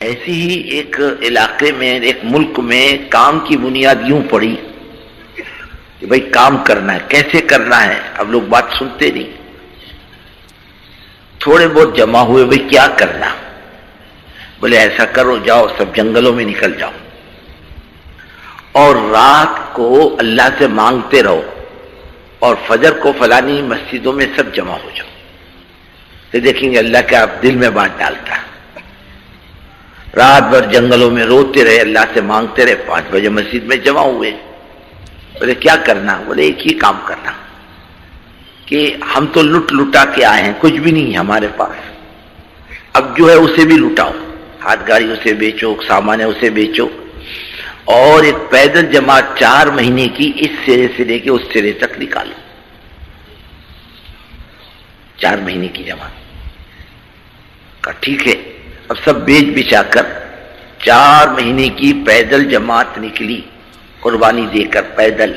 ایسی ہی ایک علاقے میں، ایک ملک میں کام کی بنیاد یوں پڑی کہ بھائی کام کرنا ہے، کیسے کرنا ہے؟ اب لوگ بات سنتے نہیں، تھوڑے بہت جمع ہوئے، بھائی کیا کرنا؟ بولے ایسا کرو، جاؤ سب جنگلوں میں نکل جاؤ اور رات کو اللہ سے مانگتے رہو اور فجر کو فلانی مسجدوں میں سب جمع ہو جاؤ، تو دیکھیں گے اللہ کا آپ دل میں بات ڈالتا ہے۔ رات بھر جنگلوں میں روتے رہے، اللہ سے مانگتے رہے، 5 بجے مسجد میں جمع ہوئے۔ بولے کیا کرنا؟ بولے ایک ہی کام کرنا کہ ہم تو لٹ لٹا کے آئے ہیں، کچھ بھی نہیں ہمارے پاس، اب جو ہے اسے بھی لٹاؤ، ہاتھ گاڑی اسے بیچو، سامان ہے اسے بیچو، اور ایک پیدل جماعت 4 مہینے کی اس سرے سے لے کے اس سرے تک نکالو۔ 4 مہینے کی جماعت کا ٹھیک ہے، اب سب بیچ بچا کر 4 مہینے کی پیدل جماعت نکلی، قربانی دے کر پیدل،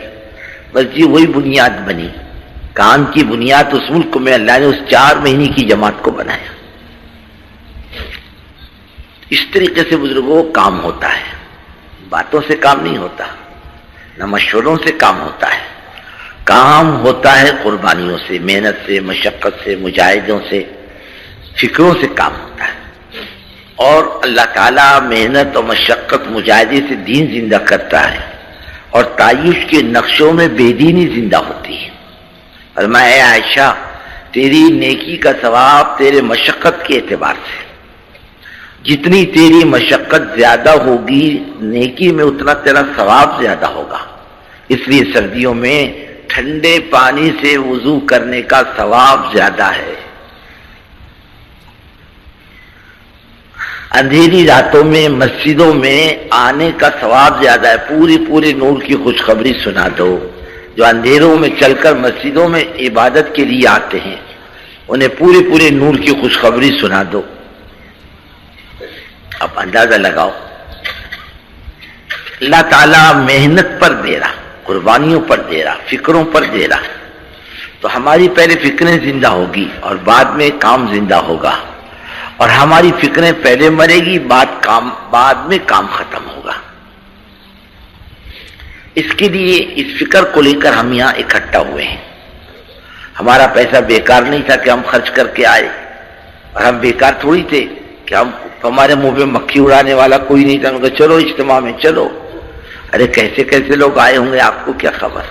بس جی وہی بنیاد بنی، کام کی بنیاد اس ملک میں اللہ نے اس 4 مہینے کی جماعت کو بنایا۔ اس طریقے سے بزرگوں کام ہوتا ہے، باتوں سے کام نہیں ہوتا، نہ مشوروں سے کام ہوتا ہے، کام ہوتا ہے قربانیوں سے، محنت سے، مشقت سے، مجاہدوں سے، فکروں سے کام ہوتا ہے۔ اور اللہ تعالیٰ محنت اور مشقت مجاہدے سے دین زندہ کرتا ہے، اور تعیش کے نقشوں میں بے دینی زندہ ہوتی ہے۔ فرمایا اے عائشہ، تیری نیکی کا ثواب تیرے مشقت کے اعتبار سے، جتنی تیری مشقت زیادہ ہوگی نیکی میں اتنا تیرا ثواب زیادہ ہوگا۔ اس لیے سردیوں میں ٹھنڈے پانی سے وضو کرنے کا ثواب زیادہ ہے، اندھیری راتوں میں مسجدوں میں آنے کا ثواب زیادہ ہے۔ پورے نور کی خوشخبری سنا دو، جو اندھیروں میں چل کر مسجدوں میں عبادت کے لیے آتے ہیں انہیں پورے نور کی خوشخبری سنا دو۔ اب اندازہ لگاؤ، اللہ تعالیٰ محنت پر دے رہا، قربانیوں پر دے رہا، فکروں پر دے رہا، تو ہماری پہلے فکریں زندہ ہوگی اور بعد میں کام زندہ ہوگا، اور ہماری فکریں پہلے مرے گی، بعد میں کام ختم ہوگا۔ اس کے لیے اس فکر کو لے کر ہم یہاں اکٹھا ہوئے ہیں۔ ہمارا پیسہ بیکار نہیں تھا کہ ہم خرچ کر کے آئے، اور ہم بیکار تھوڑی تھے کہ ہمارے منہ پہ مکھی اڑانے والا کوئی نہیں تھا، مگر چلو اجتماع میں چلو۔ ارے کیسے لوگ آئے ہوں گے، آپ کو کیا خبر،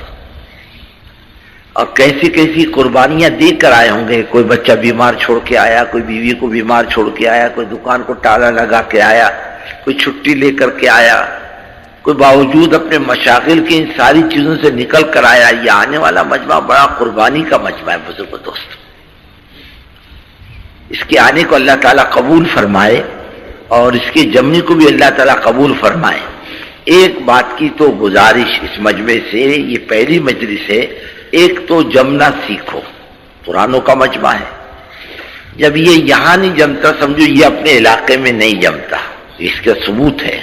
اور کیسی قربانیاں دے کر آئے ہوں گے۔ کوئی بچہ بیمار چھوڑ کے آیا، کوئی بیوی کو بیمار چھوڑ کے آیا، کوئی دکان کو تالا لگا کے آیا، کوئی چھٹی لے کر کے آیا، کوئی باوجود اپنے مشاغل کی ان ساری چیزوں سے نکل کر آیا۔ یہ آنے والا مجمع بڑا قربانی کا مجمع ہے بزرگ دوست، اس کے آنے کو اللہ تعالیٰ قبول فرمائے اور اس کے جمنے کو بھی اللہ تعالیٰ قبول فرمائے۔ ایک بات کی تو گزارش اس مجمع سے، یہ پہلی مجلس ہے، ایک تو جمنا سیکھو، پرانوں کا مجمع ہے، جب یہ یہاں نہیں جمتا سمجھو یہ اپنے علاقے میں نہیں جمتا، اس کا ثبوت ہے،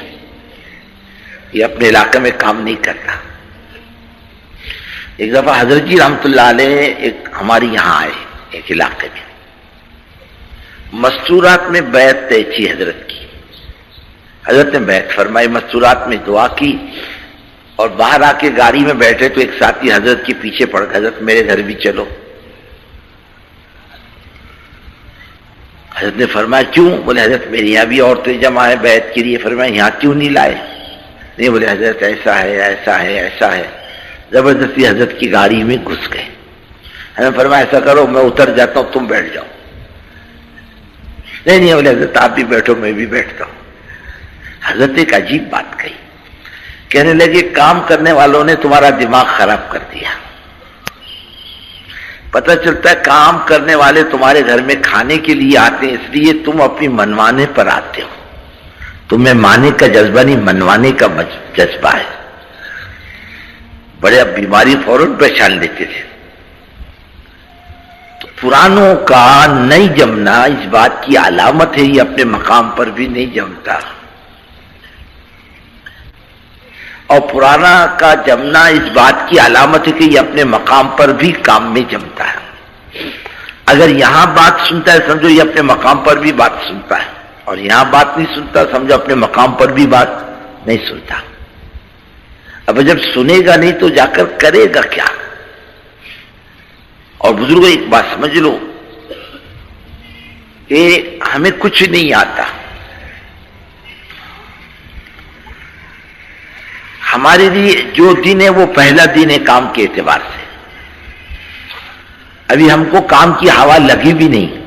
یہ اپنے علاقے میں کام نہیں کرتا۔ ایک دفعہ حضرت جی رحمۃ اللہ علیہ ایک ہماری یہاں آئے، ایک علاقے میں، مستورات میں بیعت طے تھی حضرت کی، حضرت نے بیعت فرمائی، مستورات میں دعا کی، اور باہر آ کے گاڑی میں بیٹھے تو ایک ساتھی حضرت کے پیچھے پڑ گئے، حضرت میرے گھر بھی چلو۔ حضرت نے فرمایا کیوں؟ بولے حضرت میرے یہاں بھی عورتیں جمع ہے بیعت کے لیے۔ فرمایا یہاں کیوں نہیں لائے؟ نہیں، بولے حضرت ایسا ہے۔ زبردستی حضرت کی گاڑی میں گھس گئے۔ حضرت نے فرمایا ایسا کرو میں اتر جاتا ہوں، تم بیٹھ جاؤ۔ نہیں، بولے حضرت آپ بھی بیٹھو میں بھی بیٹھتا ہوں۔ حضرت ایک عجیب بات کہی، کہنے لگے کام کرنے والوں نے تمہارا دماغ خراب کر دیا۔ پتہ چلتا ہے کام کرنے والے تمہارے گھر میں کھانے کے لیے آتے ہیں، اس لیے تم اپنی منوانے پر آتے ہو، تمہیں مانے کا جذبہ نہیں، منوانے کا جذبہ ہے۔ بڑے اب بیماری فوراً پہچان لیتے تھے۔ تو پرانوں کا نہیں جمنا اس بات کی علامت ہے، یہ اپنے مقام پر بھی نہیں جمتا، اور پرانا کا جمنا اس بات کی علامت ہے کہ یہ اپنے مقام پر بھی کام میں جمتا ہے۔ اگر یہاں بات سنتا ہے سمجھو یہ اپنے مقام پر بھی بات سنتا ہے۔ اور یہاں بات نہیں سنتا، سمجھو اپنے مقام پر بھی بات نہیں سنتا۔ اب جب سنے گا نہیں تو جا کر کرے گا کیا؟ اور بزرگوں ایک بات سمجھ لو کہ ہمیں کچھ نہیں آتا، ہمارے لیے جو دن ہے وہ پہلا دن ہے کام کے اعتبار سے۔ ابھی ہم کو کام کی ہوا لگی بھی نہیں،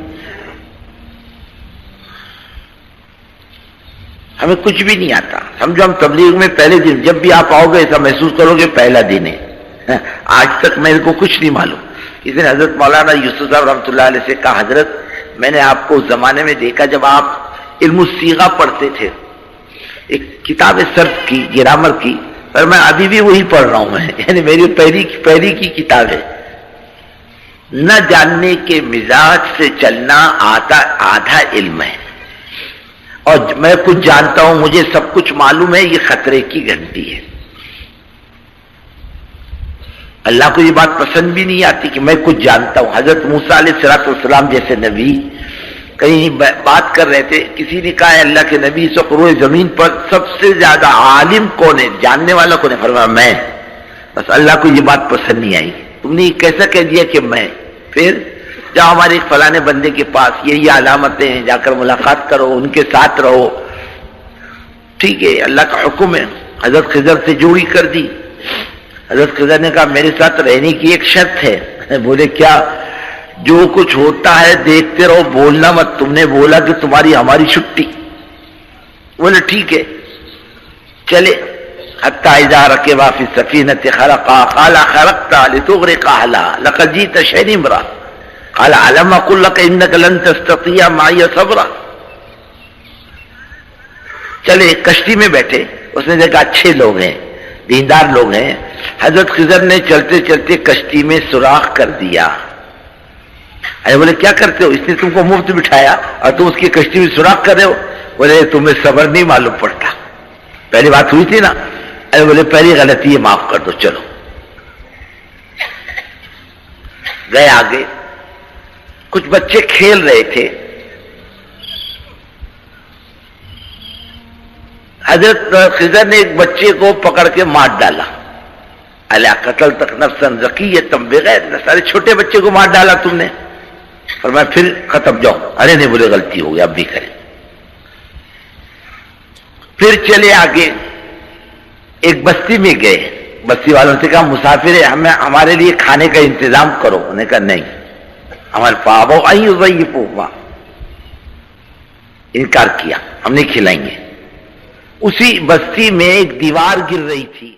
ہمیں کچھ بھی نہیں آتا۔ سمجھو ہم تبلیغ میں پہلے دن، جب بھی آپ آؤ گے ایسا محسوس کرو گے پہلا دن ہے، آج تک میرے کو کچھ نہیں معلوم۔ اس دن حضرت مولانا یوسف صاحب رحمۃ اللہ علیہ سے کہا، حضرت میں نے آپ کو اس زمانے میں دیکھا جب آپ علم الصیغہ پڑھتے تھے، ایک کتاب صرف کی، گرامر کی، پر میں ابھی بھی وہی پڑھ رہا ہوں، یعنی میری پہلی کی کتاب ہے۔ نہ جاننے کے مزاج سے چلنا آدھا علم ہے، اور میں کچھ جانتا ہوں، مجھے سب کچھ معلوم ہے، یہ خطرے کی گھنٹی ہے۔ اللہ کو یہ بات پسند بھی نہیں آتی کہ میں کچھ جانتا ہوں۔ حضرت موسیٰ علیہ السلام جیسے نبی کہیں بات کر رہے تھے، کسی نے کہا ہے اللہ کے نبی اس وقت روئے زمین پر سب سے زیادہ عالم کون ہے، جاننے والا کون ہے؟ فرمایا میں۔ بس اللہ کو یہ بات پسند نہیں آئی، تم نے یہ کیسا کہہ دیا کہ میں؟ پھر جاؤ ہمارے ایک فلانے بندے کے پاس، یہ علامتیں ہیں، جا کر ملاقات کرو، ان کے ساتھ رہو۔ ٹھیک ہے، اللہ کا حکم ہے۔ حضرت خضر سے جوڑی کر دی۔ حضرت خضر نے کہا میرے ساتھ رہنے کی ایک شرط ہے۔ بولے کیا؟ جو کچھ ہوتا ہے دیکھتے رہو، بولنا مت۔ تم نے بولا کہ تمہاری ہماری چھٹی۔ بولے ٹھیک ہے، چلے۔ حتی اذا رکبا فی السفینۃ خرقا قال خرقت لتغرق اہلها لقد جئت شیئا امرا قال علم اقل لك انك لن تستطيع معي صبرا۔ چلے کشتی میں بیٹھے، اس نے دیکھا اچھے لوگ ہیں، دیندار لوگ ہیں۔ حضرت خضر نے چلتے چلتے کشتی میں سوراخ کر دیا۔ ارے بولے کیا کرتے ہو؟ اس نے تم کو مفت بٹھایا اور تم اس کی کشتی میں سوراخ کر رہے ہو؟ بولے تمہیں صبر نہیں معلوم پڑتا، پہلی بات ہوئی تھی نا۔ ارے بولے پہلی غلطی ہے، معاف کر دو، چلو۔ گئے آگے، کچھ بچے کھیل رہے تھے، حضرت خضر نے ایک بچے کو پکڑ کے مار ڈالا۔ الا قتلت نفسا زکیۃ بغیر نفس، سارے چھوٹے بچے کو مار ڈالا تم نے۔ فرمایا پھر ختم، جاؤ۔ ارے نہیں، بولے غلطی ہو گئی، اب بھی کریں۔ پھر چلے آگے، ایک بستی میں گئے، بستی والوں سے کہا مسافر ہے، ہمارے لیے کھانے کا انتظام کرو۔ انہوں نے کہا نہیں، ہمارے فابو ایضیفوا، انکار کیا، ہم نہیں کھلائیں گے۔ اسی بستی میں ایک دیوار گر رہی تھی،